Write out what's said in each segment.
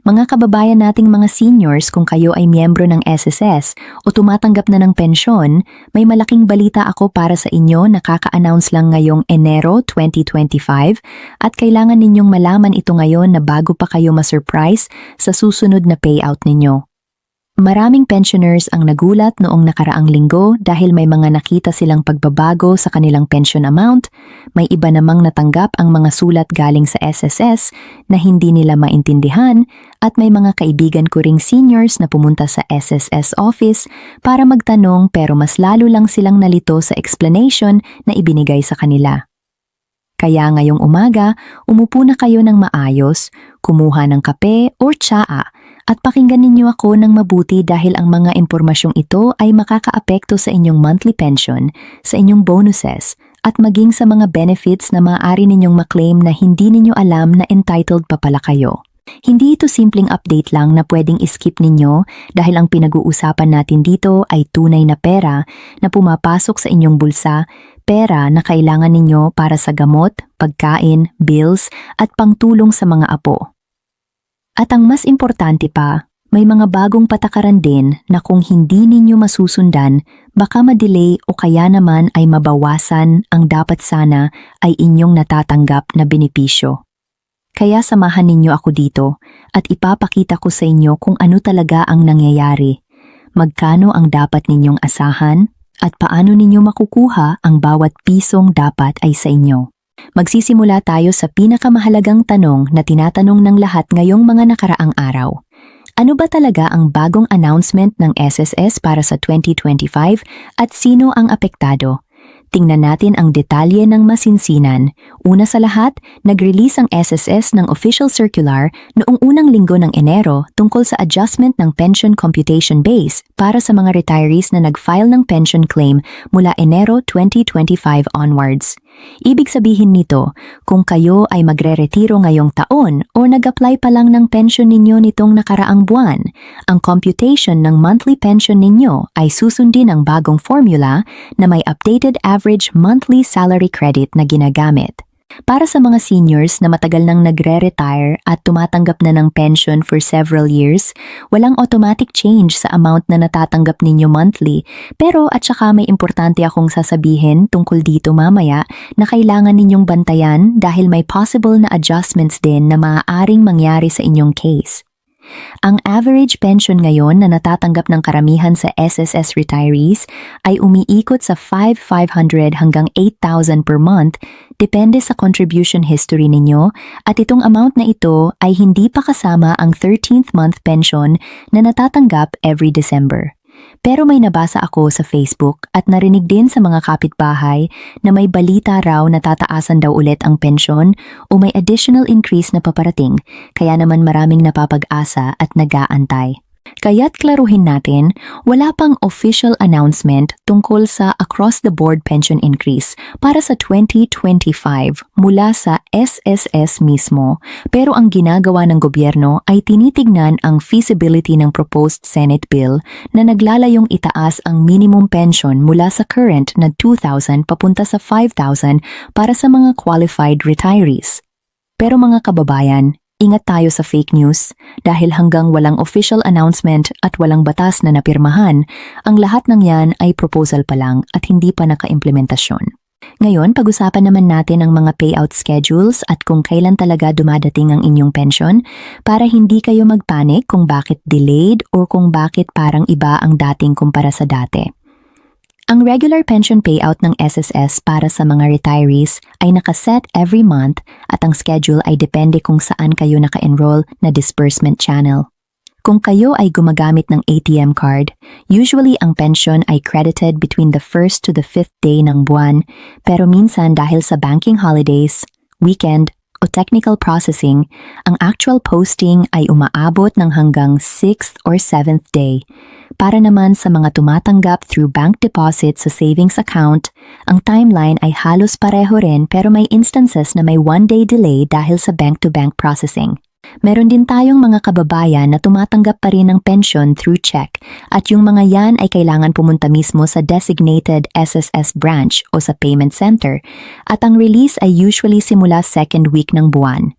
Mga kababayan nating mga seniors, kung kayo ay miyembro ng SSS o tumatanggap na ng pensyon, may malaking balita ako para sa inyo na kaka-announce lang ngayong Enero 2025 at kailangan ninyong malaman ito ngayon na bago pa kayo ma-surprise sa susunod na payout ninyo. Maraming pensioners ang nagulat noong nakaraang linggo dahil may mga nakita silang pagbabago sa kanilang pension amount, may iba namang natanggap ang mga sulat galing sa SSS na hindi nila maintindihan at may mga kaibigan ko ring seniors na pumunta sa SSS office para magtanong pero mas lalo lang silang nalito sa explanation na ibinigay sa kanila. Kaya ngayong umaga, umupo na kayo ng maayos, kumuha ng kape o tsaa, at pakinggan ninyo ako ng mabuti dahil ang mga impormasyong ito ay makakaapekto sa inyong monthly pension, sa inyong bonuses, at maging sa mga benefits na maaari ninyong maklaim na hindi ninyo alam na entitled pa pala kayo. Hindi ito simpleng update lang na pwedeng iskip ninyo dahil ang pinag-uusapan natin dito ay tunay na pera na pumapasok sa inyong bulsa, pera na kailangan ninyo para sa gamot, pagkain, bills, at pangtulong sa mga apo. At ang mas importante pa, may mga bagong patakaran din na kung hindi ninyo masusundan, baka ma-delay o kaya naman ay mabawasan ang dapat sana ay inyong natatanggap na benepisyo. Kaya samahan ninyo ako dito at ipapakita ko sa inyo kung ano talaga ang nangyayari, magkano ang dapat ninyong asahan, at paano ninyo makukuha ang bawat pisong dapat ay sa inyo. Magsisimula tayo sa pinakamahalagang tanong na tinatanong ng lahat ngayong mga nakaraang araw. Ano ba talaga ang bagong announcement ng SSS para sa 2025 at sino ang apektado? Tingnan natin ang detalye ng masinsinan. Una sa lahat, nag-release ang SSS ng official circular noong unang linggo ng Enero tungkol sa adjustment ng pension computation base para sa mga retirees na nag-file ng pension claim mula Enero 2025 onwards. Ibig sabihin nito, kung kayo ay magre-retiro ngayong taon o nag-apply pa lang ng pension ninyo nitong nakaraang buwan, ang computation ng monthly pension ninyo ay susundin ang bagong formula na may updated average monthly salary credit na ginagamit. Para sa mga seniors na matagal nang nagre-retire at tumatanggap na ng pension for several years, walang automatic change sa amount na natatanggap ninyo monthly. Pero at saka may importante akong sasabihin tungkol dito mamaya na kailangan ninyong bantayan dahil may possible na adjustments din na maaaring mangyari sa inyong case. Ang average pension ngayon na natatanggap ng karamihan sa SSS retirees ay umiikot sa 5,500 hanggang 8,000 per month, depende sa contribution history ninyo, at itong amount na ito ay hindi pa kasama ang 13th month pension na natatanggap every December. Pero may nabasa ako sa Facebook at narinig din sa mga kapitbahay na may balita raw na tataasan daw ulit ang pensyon o may additional increase na paparating, kaya naman maraming napapag-asa at nag-aantay. Kaya't klaruhin natin, wala pang official announcement tungkol sa across-the-board pension increase para sa 2025 mula sa SSS mismo, pero ang ginagawa ng gobyerno ay tinitignan ang feasibility ng proposed Senate bill na naglalayong itaas ang minimum pension mula sa current na 2,000 papunta sa 5,000 para sa mga qualified retirees. Pero mga kababayan, ingat tayo sa fake news dahil hanggang walang official announcement at walang batas na napirmahan, ang lahat ng yan ay proposal pa lang at hindi pa nakaimplementasyon. Ngayon, pag-usapan naman natin ang mga payout schedules at kung kailan talaga dumadating ang inyong pension para hindi kayo magpanik kung bakit delayed o kung bakit parang iba ang dating kumpara sa dati. Ang regular pension payout ng SSS para sa mga retirees ay nakaset every month at ang schedule ay depende kung saan kayo naka-enroll na disbursement channel. Kung kayo ay gumagamit ng ATM card, usually ang pension ay credited between the 1st to the 5th day ng buwan, pero minsan dahil sa banking holidays, weekend, o technical processing, ang actual posting ay umaabot ng hanggang 6th or 7th day. Para naman sa mga tumatanggap through bank deposit sa savings account, ang timeline ay halos pareho rin pero may instances na may 1-day delay dahil sa bank-to-bank processing. Meron din tayong mga kababayan na tumatanggap pa rin ng pension through check at yung mga yan ay kailangan pumunta mismo sa designated SSS branch o sa payment center at ang release ay usually simula second week ng buwan.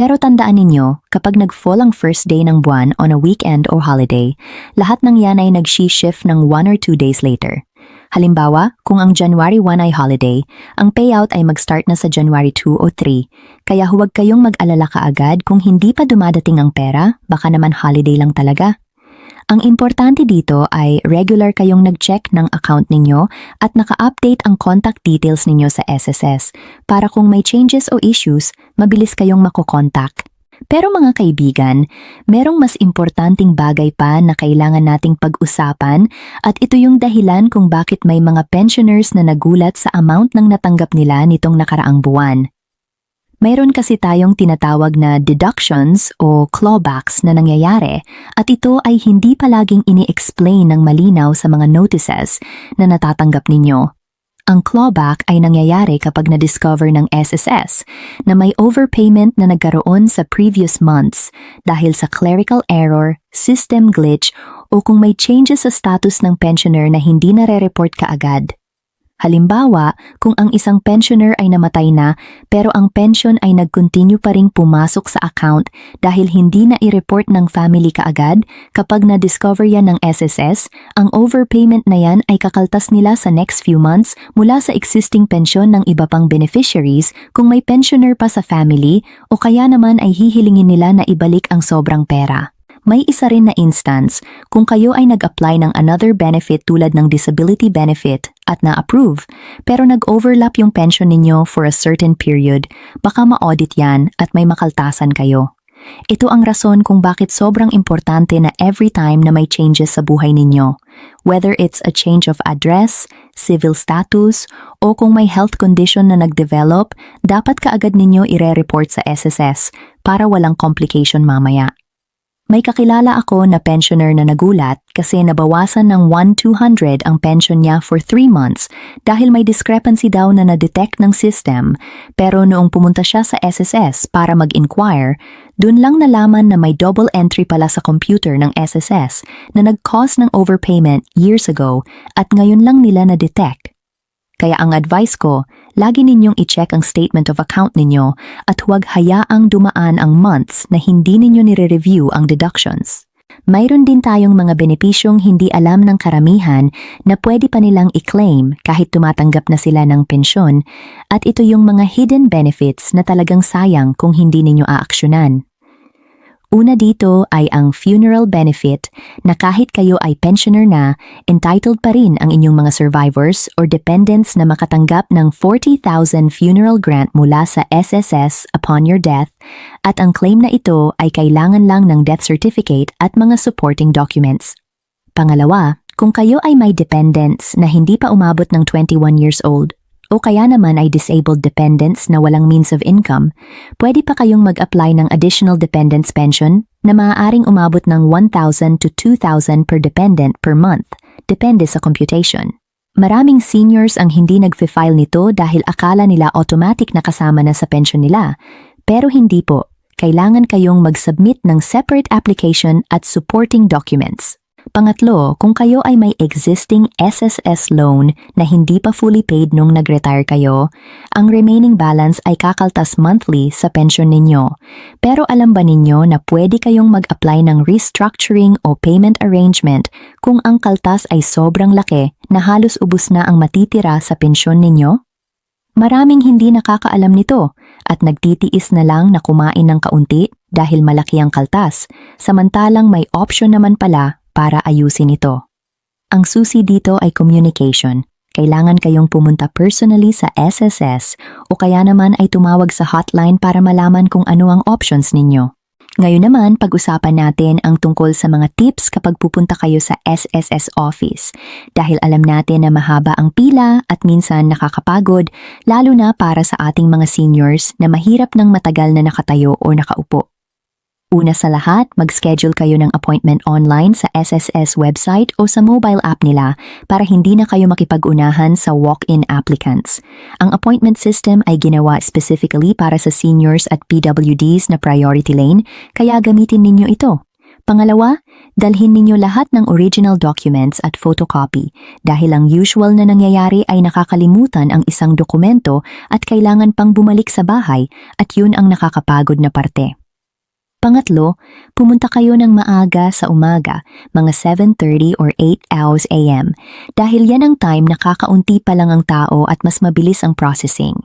Pero tandaan ninyo, kapag nag-fall ang first day ng buwan on a weekend or holiday, lahat ng yan ay nag-shift ng 1 or 2 days later. Halimbawa, kung ang January 1 ay holiday, ang payout ay mag-start na sa January 2 o 3, kaya huwag kayong mag-alala kaagad kung hindi pa dumadating ang pera, baka naman holiday lang talaga. Ang importante dito ay regular kayong nag-check ng account ninyo at naka-update ang contact details ninyo sa SSS para kung may changes o issues, mabilis kayong makokontak. Pero mga kaibigan, merong mas importanteng bagay pa na kailangan nating pag-usapan at ito yung dahilan kung bakit may mga pensioners na nagulat sa amount ng natanggap nila nitong nakaraang buwan. Mayroon kasi tayong tinatawag na deductions o clawbacks na nangyayari at ito ay hindi palaging ini-explain ng malinaw sa mga notices na natatanggap ninyo. Ang clawback ay nangyayari kapag na-discover ng SSS na may overpayment na nagkaroon sa previous months dahil sa clerical error, system glitch o kung may changes sa status ng pensioner na hindi nare-report kaagad. Halimbawa, kung ang isang pensioner ay namatay na pero ang pension ay nag-continue pa ring pumasok sa account dahil hindi na i-report ng family kaagad, kapag na-discover yan ng SSS, ang overpayment na yan ay kakaltas nila sa next few months mula sa existing pension ng iba pang beneficiaries kung may pensioner pa sa family o kaya naman ay hihilingin nila na ibalik ang sobrang pera. May isa rin na instance kung kayo ay nag-apply ng another benefit tulad ng disability benefit at na-approve pero nag-overlap yung pension ninyo for a certain period, baka ma-audit yan at may makaltasan kayo. Ito ang rason kung bakit sobrang importante na every time na may changes sa buhay ninyo, whether it's a change of address, civil status, o kung may health condition na nag-develop, dapat kaagad ninyo ire-report sa SSS para walang complication mamaya. May kakilala ako na pensioner na nagulat kasi nabawasan ng 1,200 ang pension niya for 3 months dahil may discrepancy daw na na-detect ng system, pero noong pumunta siya sa SSS para mag-inquire, dun lang nalaman na may double entry pala sa computer ng SSS na nag-cause ng overpayment years ago at ngayon lang nila na-detect. Kaya ang advice ko, lagi ninyong i-check ang statement of account ninyo at huwag hayaang dumaan ang months na hindi ninyo nire-review ang deductions. Mayroon din tayong mga benepisyong hindi alam ng karamihan na pwede pa nilang i-claim kahit tumatanggap na sila ng pensyon, at ito yung mga hidden benefits na talagang sayang kung hindi ninyo aaksyonan. Una dito ay ang funeral benefit na kahit kayo ay pensioner na, entitled pa rin ang inyong mga survivors or dependents na makatanggap ng 40,000 funeral grant mula sa SSS upon your death, at ang claim na ito ay kailangan lang ng death certificate at mga supporting documents. Pangalawa, kung kayo ay may dependents na hindi pa umabot ng 21 years old, o kaya naman ay disabled dependents na walang means of income, pwede pa kayong mag-apply ng additional dependents pension na maaaring umabot ng 1,000 to 2,000 per dependent per month, depende sa computation. Maraming seniors ang hindi nag-file nito dahil akala nila automatic na kasama na sa pension nila, pero hindi po. Kailangan kayong mag-submit ng separate application at supporting documents. Pangatlo, kung kayo ay may existing SSS loan na hindi pa fully paid nung nag-retire kayo, ang remaining balance ay kakaltas monthly sa pension ninyo. Pero alam ba ninyo na pwede kayong mag-apply ng restructuring o payment arrangement kung ang kaltas ay sobrang laki na halos ubos na ang matitira sa pensyon ninyo? Maraming hindi nakakaalam nito at nagtitiis na lang na kumain ng kaunti dahil malaki ang kaltas, samantalang may option naman pala para ayusin ito. Ang susi dito ay communication. Kailangan kayong pumunta personally sa SSS o kaya naman ay tumawag sa hotline para malaman kung ano ang options ninyo. Ngayon naman, pag-usapan natin ang tungkol sa mga tips kapag pupunta kayo sa SSS office. Dahil alam natin na mahaba ang pila at minsan nakakapagod, lalo na para sa ating mga seniors na mahirap ng matagal na nakatayo o nakaupo. Una sa lahat, mag-schedule kayo ng appointment online sa SSS website o sa mobile app nila para hindi na kayo makipag-unahan sa walk-in applicants. Ang appointment system ay ginawa specifically para sa seniors at PWDs na priority lane, kaya gamitin ninyo ito. Pangalawa, Dalhin ninyo lahat ng original documents at photocopy dahil ang usual na nangyayari ay nakakalimutan ang isang dokumento at kailangan pang bumalik sa bahay at yun ang nakakapagod na parte. Pangatlo, pumunta kayo ng maaga sa umaga, mga 7:30 or 8 a.m. dahil yan ang time na kakaunti pa lang ang tao at mas mabilis ang processing.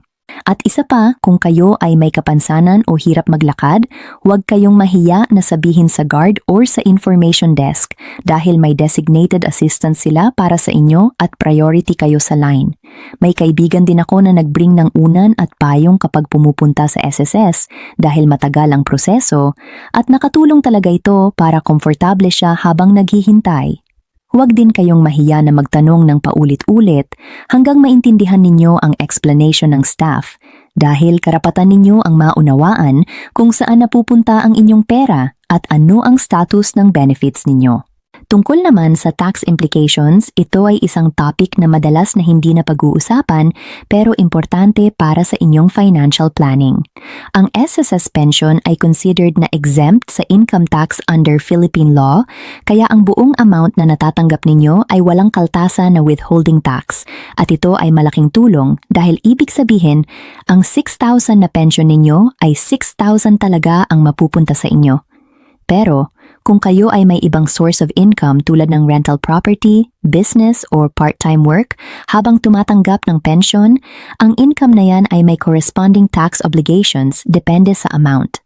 At isa pa, kung kayo ay may kapansanan o hirap maglakad, huwag kayong mahiya na sabihin sa guard or sa information desk dahil may designated assistant sila para sa inyo at priority kayo sa line. May kaibigan din ako na nagbring ng unan at payong kapag pumupunta sa SSS dahil matagal ang proseso at nakatulong talaga ito para komportable siya habang naghihintay. Huwag din kayong mahiya na magtanong ng paulit-ulit hanggang maintindihan ninyo ang explanation ng staff dahil karapatan ninyo ang maunawaan kung saan napupunta ang inyong pera at ano ang status ng benefits ninyo. Tungkol naman sa tax implications, ito ay isang topic na madalas na hindi na pag-uusapan pero importante para sa inyong financial planning. Ang SSS pension ay considered na exempt sa income tax under Philippine law, kaya ang buong amount na natatanggap ninyo ay walang kaltasan na withholding tax at ito ay malaking tulong dahil ibig sabihin ang 6,000 na pension ninyo ay 6,000 talaga ang mapupunta sa inyo. Pero kung kayo ay may ibang source of income tulad ng rental property, business, or part-time work habang tumatanggap ng pension, ang income na yan ay may corresponding tax obligations depende sa amount.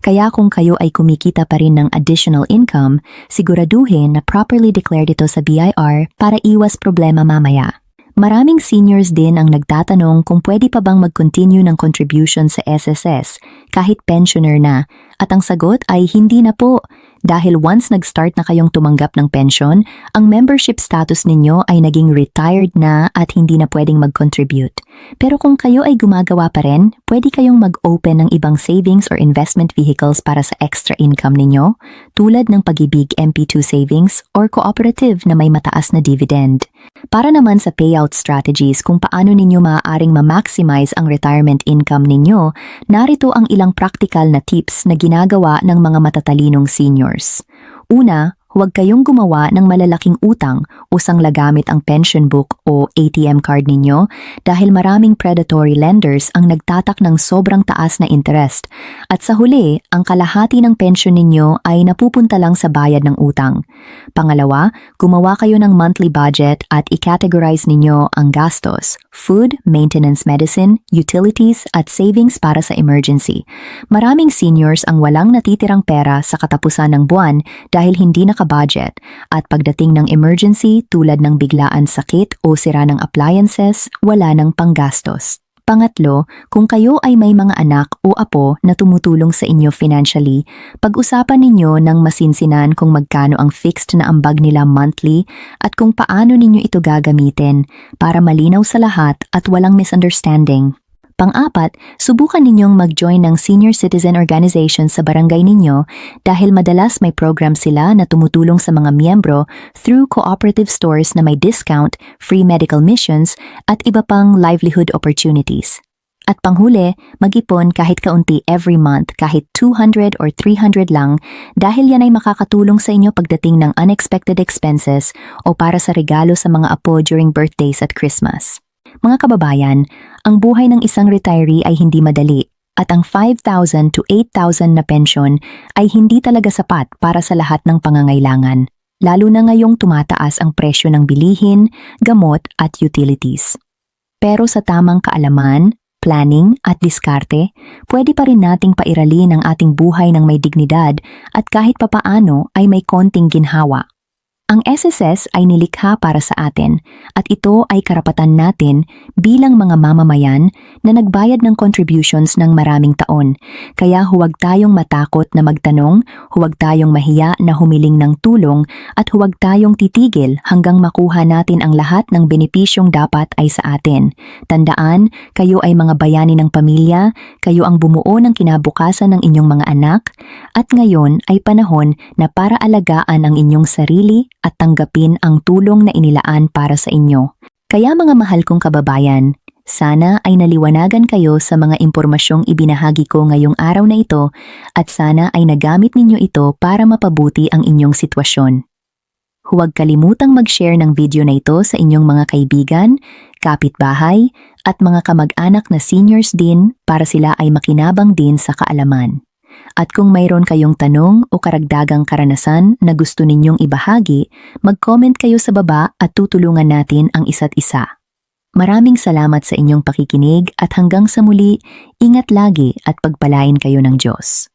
Kaya kung kayo ay kumikita pa rin ng additional income, siguraduhin na properly declared ito sa BIR para iwas problema mamaya. Maraming seniors din ang nagtatanong kung pwede pa bang mag-continue ng contribution sa SSS kahit pensioner na, at ang sagot ay hindi na po. Dahil once nag-start na kayong tumanggap ng pension, ang membership status ninyo ay naging retired na at hindi na pwedeng mag-contribute. Pero kung kayo ay gumagawa pa rin, pwede kayong mag-open ng ibang savings or investment vehicles para sa extra income ninyo, tulad ng Pag-ibig MP2 Savings or cooperative na may mataas na dividend. Para naman sa payout strategies kung paano ninyo maaaring ma-maximize ang retirement income ninyo, narito ang ilang practical na tips na ginagawa ng mga matatalinong seniors. Una, huwag kayong gumawa ng malalaking utang o sanglagamit ang pension book o ATM card ninyo dahil maraming predatory lenders ang nagtatak ng sobrang taas na interest at sa huli, ang kalahati ng pension ninyo ay napupunta lang sa bayad ng utang. Pangalawa, gumawa kayo ng monthly budget at i-categorize ninyo ang gastos, food, maintenance medicine, utilities at savings para sa emergency. Maraming seniors ang walang natitirang pera sa katapusan ng buwan dahil hindi budget at pagdating ng emergency tulad ng biglaan sakit o sira ng appliances, wala ng panggastos. Pangatlo, kung kayo ay may mga anak o apo na tumutulong sa inyo financially, pag-usapan ninyo ng masinsinan kung magkano ang fixed na ambag nila monthly at kung paano ninyo ito gagamitin para malinaw sa lahat at walang misunderstanding. Pang-apat, subukan ninyong mag-join ng senior citizen organization sa barangay ninyo dahil madalas may program sila na tumutulong sa mga miyembro through cooperative stores na may discount, free medical missions at iba pang livelihood opportunities. At panghuli, mag-ipon kahit kaunti every month, kahit 200 or 300 lang dahil yan ay makakatulong sa inyo pagdating ng unexpected expenses o para sa regalo sa mga apo during birthdays at Christmas. Mga kababayan, ang buhay ng isang retiree ay hindi madali at ang 5,000 to 8,000 na pensyon ay hindi talaga sapat para sa lahat ng pangangailangan, lalo na ngayong tumataas ang presyo ng bilihin, gamot at utilities. Pero sa tamang kaalaman, planning at diskarte, pwede pa rin nating pairalin ang ating buhay ng may dignidad at kahit papaano ay may konting ginhawa. Ang SSS ay nilikha para sa atin at ito ay karapatan natin bilang mga mamamayan na nagbayad ng contributions ng maraming taon. Kaya huwag tayong matakot na magtanong, huwag tayong mahiya na humiling ng tulong at huwag tayong titigil hanggang makuha natin ang lahat ng benepisyong dapat ay sa atin. Tandaan, kayo ay mga bayani ng pamilya, kayo ang bumuo ng kinabukasan ng inyong mga anak at ngayon ay panahon na para alagaan ang inyong sarili at tanggapin ang tulong na inilaan para sa inyo. Kaya mga mahal kong kababayan, Sana ay naliwanagan kayo sa mga impormasyong ibinahagi ko ngayong araw na ito at sana ay nagamit ninyo ito para mapabuti ang inyong sitwasyon. Huwag kalimutang mag-share ng video na ito sa inyong mga kaibigan, kapitbahay, at mga kamag-anak na seniors din para sila ay makinabang din sa kaalaman. At kung mayroon kayong tanong o karagdagang karanasan na gusto ninyong ibahagi, mag-comment kayo sa baba at tutulungan natin ang isa't isa. Maraming salamat sa inyong pakikinig at hanggang sa muli, ingat lagi at pagpalain kayo ng Diyos.